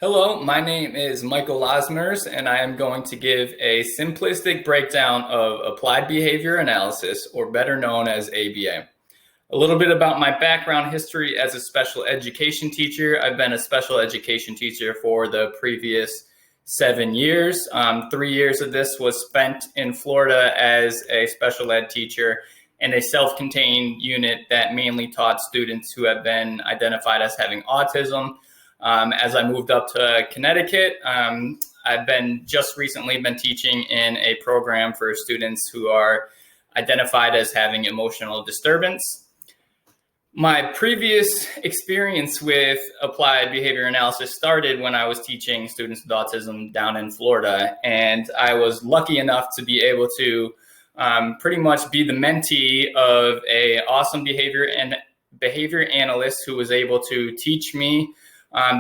Hello, my name is Michael Losmers, and I am going to give a simplistic breakdown of applied behavior analysis, or better known as ABA. A little bit about my background history as a special education teacher. I've been a special education teacher for the previous 7 years. 3 years of this was spent in Florida as a special ed teacher in a self-contained unit that mainly taught students who have been identified as having autism. As I moved up to Connecticut, I've just recently been teaching in a program for students who are identified as having emotional disturbance. My previous experience with applied behavior analysis started when I was teaching students with autism down in Florida, and I was lucky enough to be able to pretty much be the mentee of an awesome behavior analyst who was able to teach me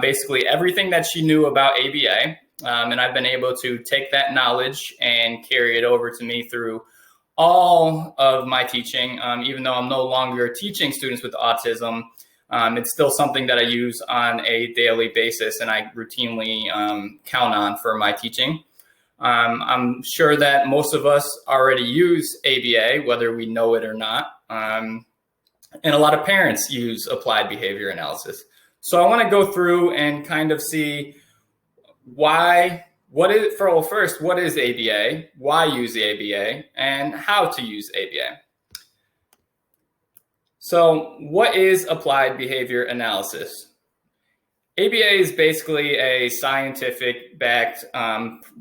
basically everything that she knew about ABA. And I've been able to take that knowledge and carry it over to me through all of my teaching. Even though I'm no longer teaching students with autism, it's still something that I use on a daily basis and I routinely count on for my teaching. I'm sure that most of us already use ABA, whether we know it or not. And a lot of parents use applied behavior analysis. So I want to go through and kind of see what is ABA, why use the ABA, and how to use ABA. So what is applied behavior analysis? ABA is basically a scientific-backed,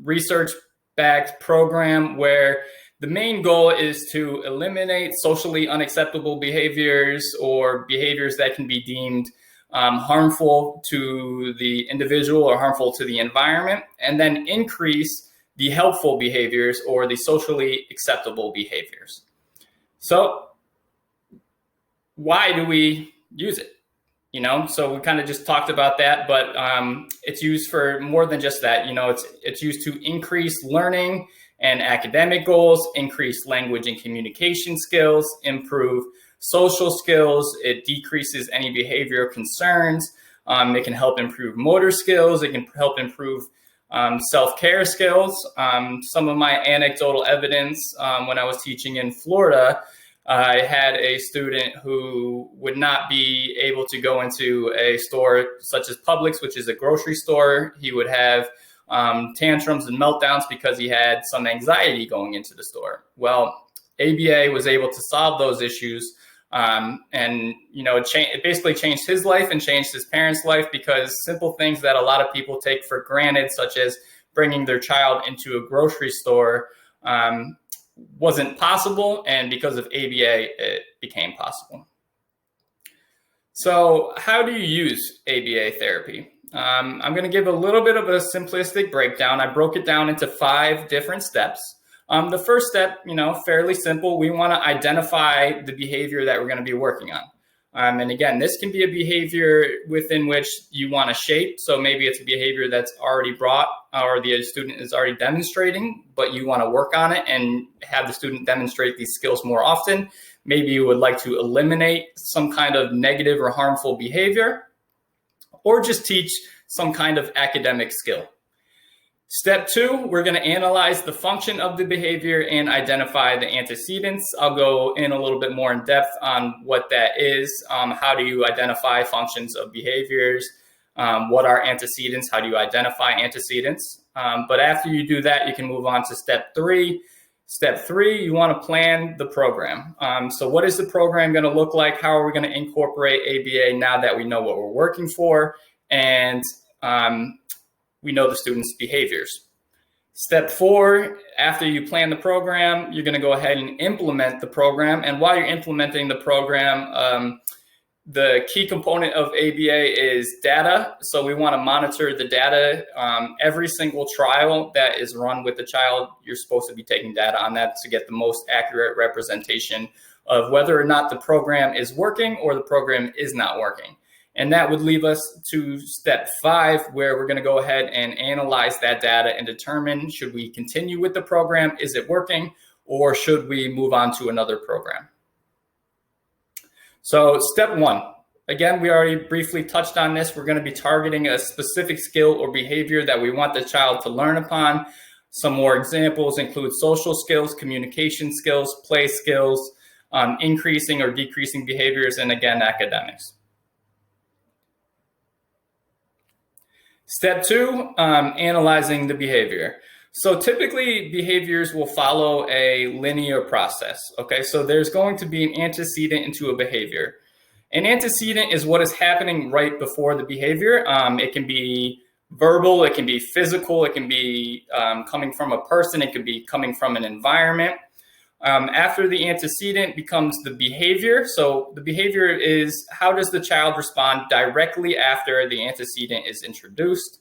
research-backed program where the main goal is to eliminate socially unacceptable behaviors or behaviors that can be deemed harmful to the individual or harmful to the environment, and then increase the helpful behaviors or the socially acceptable behaviors. So why do we use it? So we kind of just talked about that, but it's used for more than just that. It's used to increase learning and academic goals, increase language and communication skills, improve social skills. It decreases any behavioral concerns. It can help improve motor skills. It can help improve self-care skills. Some of my anecdotal evidence when I was teaching in Florida, I had a student who would not be able to go into a store such as Publix, which is a grocery store. He would have tantrums and meltdowns because he had some anxiety going into the store. Well, ABA was able to solve those issues. It basically changed his life and changed his parents' life, because simple things that a lot of people take for granted, such as bringing their child into a grocery store, wasn't possible. And because of ABA, it became possible. So how do you use ABA therapy? I'm going to give a little bit of a simplistic breakdown. I broke it down into 5 different steps. The first step, fairly simple. We want to identify the behavior that we're going to be working on. And again, this can be a behavior within which you want to shape. So maybe it's a behavior that's already brought or the student is already demonstrating, but you want to work on it and have the student demonstrate these skills more often. Maybe you would like to eliminate some kind of negative or harmful behavior, or just teach some kind of academic skill. Step 2, we're going to analyze the function of the behavior and identify the antecedents. I'll go in a little bit more in depth on what that is. How do you identify functions of behaviors? What are antecedents? How do you identify antecedents? But after you do that, you can move on to step 3. Step 3, you want to plan the program. So what is the program going to look like? How are we going to incorporate ABA now that we know what we're working for? And we know the students' behaviors. Step 4, after you plan the program, you're going to go ahead and implement the program. And while you're implementing the program, the key component of ABA is data. So we want to monitor the data. Every single trial that is run with the child, you're supposed to be taking data on that to get the most accurate representation of whether or not the program is working or the program is not working. And that would leave us to step 5, where we're going to go ahead and analyze that data and determine, should we continue with the program? Is it working? Or should we move on to another program? So step 1, Again, we already briefly touched on this. We're going to be targeting a specific skill or behavior that we want the child to learn upon. Some more examples include social skills, communication skills, play skills, increasing or decreasing behaviors, and again, academics. Step 2, analyzing the behavior. So typically behaviors will follow a linear process. Okay, so there's going to be an antecedent into a behavior. An antecedent is what is happening right before the behavior. It can be verbal, it can be physical, it can be coming from a person, it can be coming from an environment. After the antecedent becomes the behavior. So the behavior is how does the child respond directly after the antecedent is introduced.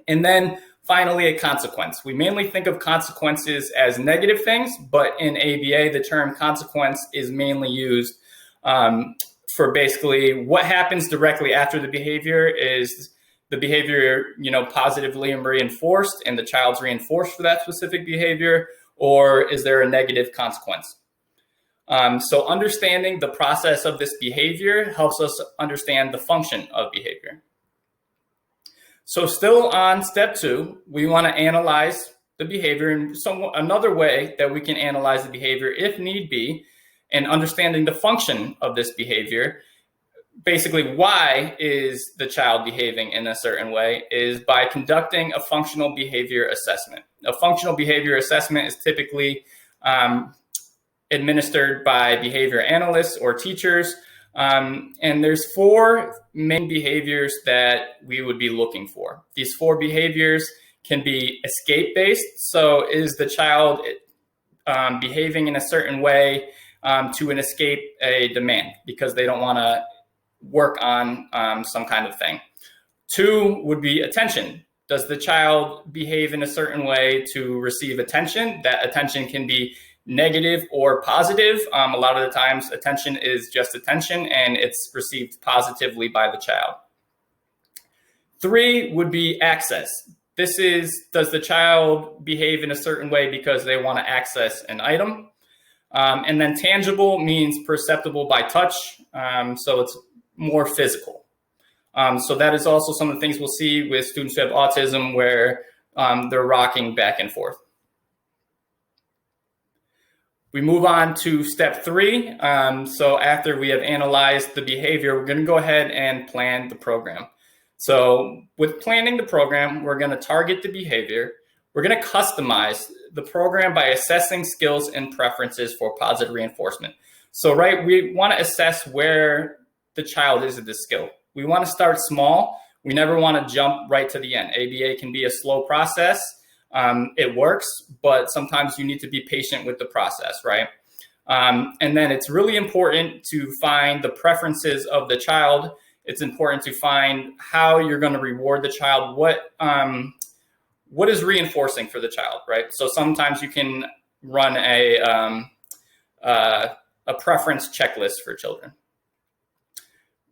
And then finally, a consequence. We mainly think of consequences as negative things, but in ABA, the term consequence is mainly used for basically what happens directly after the behavior. Is the behavior, positively reinforced and the child's reinforced for that specific behavior, or is there a negative consequence? So understanding the process of this behavior helps us understand the function of behavior. So still on step 2, we want to analyze the behavior. And another way that we can analyze the behavior, if need be, and understanding the function of this behavior, basically why is the child behaving in a certain way, is by conducting a functional behavior assessment. A functional behavior assessment is typically administered by behavior analysts or teachers. And there's 4 main behaviors that we would be looking for. These 4 behaviors can be escape-based. So is the child behaving in a certain way to escape a demand because they don't want to work on some kind of thing? 2 would be attention. Does the child behave in a certain way to receive attention? That attention can be negative or positive. A lot of the times attention is just attention and it's received positively by the child. 3 would be access. This is, does the child behave in a certain way because they want to access an item? And then tangible means perceptible by touch. So it's more physical. So that is also some of the things we'll see with students who have autism where they're rocking back and forth. We move on to step 3. So after we have analyzed the behavior, we're going to go ahead and plan the program. So with planning the program, we're going to target the behavior. We're going to customize the program by assessing skills and preferences for positive reinforcement. So, we want to assess where the child is at this skill. We want to start small. We never want to jump right to the end. ABA can be a slow process. It works, but sometimes you need to be patient with the process, right? And then it's really important to find the preferences of the child. It's important to find how you're going to reward the child. What is reinforcing for the child, right? So sometimes you can run a preference checklist for children.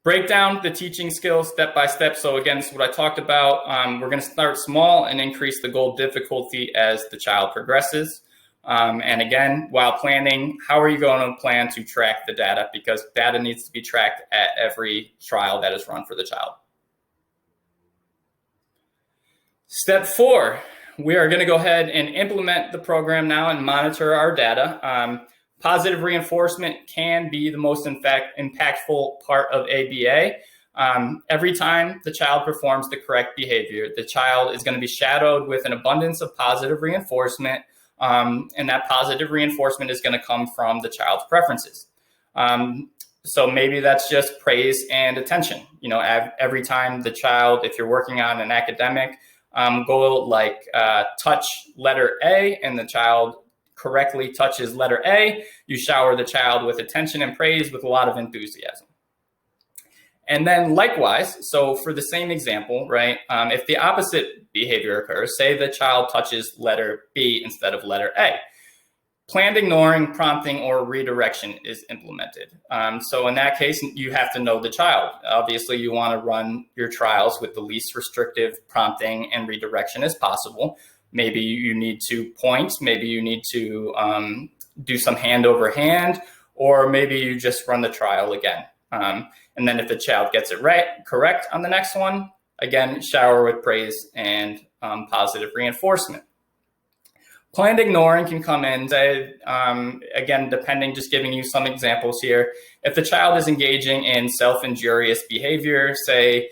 Break down the teaching skills step by step. So again, this is what I talked about. We're going to start small and increase the goal difficulty as the child progresses. And again, while planning, how are you going to plan to track the data? Because data needs to be tracked at every trial that is run for the child. Step 4, we are going to go ahead and implement the program now and monitor our data. Positive reinforcement can be the most impactful part of ABA. Every time the child performs the correct behavior, the child is going to be shadowed with an abundance of positive reinforcement, and that positive reinforcement is going to come from the child's preferences. So maybe that's just praise and attention. Every time the child, if you're working on an academic goal like touch letter A and the child correctly touches letter A, you shower the child with attention and praise with a lot of enthusiasm. And then likewise, so for the same example, right, if the opposite behavior occurs, say the child touches letter B instead of letter A, planned ignoring, prompting, or redirection is implemented. So in that case, you have to know the child. Obviously, you want to run your trials with the least restrictive prompting and redirection as possible. Maybe you need to point, maybe you need to do some hand over hand, or maybe you just run the trial again. And then if the child gets it correct on the next one, again, shower with praise and positive reinforcement. Planned ignoring can come in, again, depending, just giving you some examples here. If the child is engaging in self-injurious behavior, say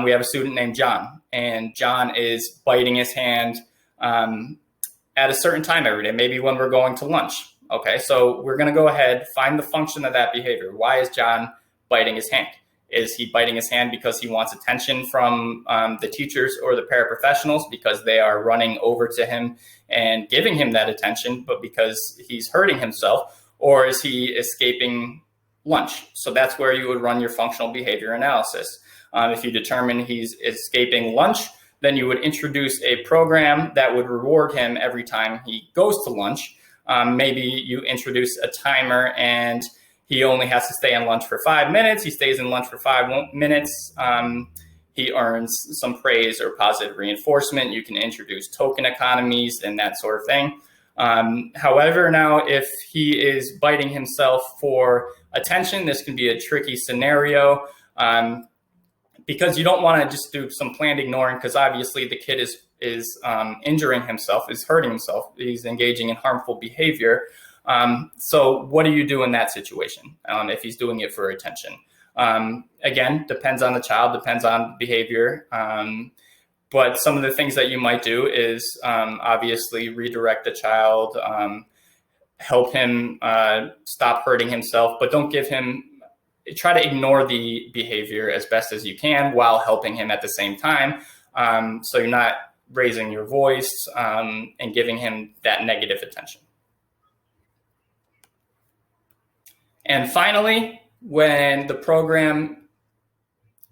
we have a student named John, and John is biting his hand at a certain time every day, maybe when we're going to lunch. Okay, so we're going to go ahead, find the function of that behavior. Why is John biting his hand? Is he biting his hand because he wants attention from the teachers or the paraprofessionals because they are running over to him and giving him that attention, but because he's hurting himself? Or is he escaping lunch? So that's where you would run your functional behavior analysis. If you determine he's escaping lunch, then you would introduce a program that would reward him every time he goes to lunch. Maybe you introduce a timer and he only has to stay on lunch for 5 minutes. He stays in lunch for 5 minutes. He earns some praise or positive reinforcement. You can introduce token economies and that sort of thing. However, now if he is biting himself for attention, this can be a tricky scenario because you don't want to just do some planned ignoring, because obviously the kid is injuring himself, is hurting himself. He's engaging in harmful behavior. So what do you do in that situation if he's doing it for attention? Again, depends on the child, depends on behavior. But some of the things that you might do is obviously redirect the child, help him stop hurting himself, but don't give him, try to ignore the behavior as best as you can while helping him at the same time. So you're not raising your voice and giving him that negative attention. And finally, when the program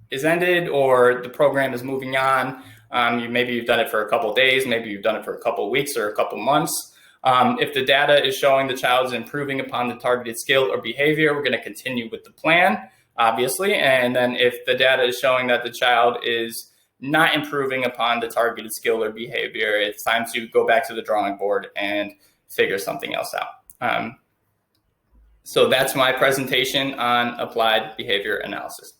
is ended or the program is moving on, maybe you've done it for a couple of days, maybe you've done it for a couple of weeks or a couple of months. If the data is showing the child is improving upon the targeted skill or behavior, we're going to continue with the plan, obviously. And then if the data is showing that the child is not improving upon the targeted skill or behavior, it's time to go back to the drawing board and figure something else out. So that's my presentation on applied behavior analysis.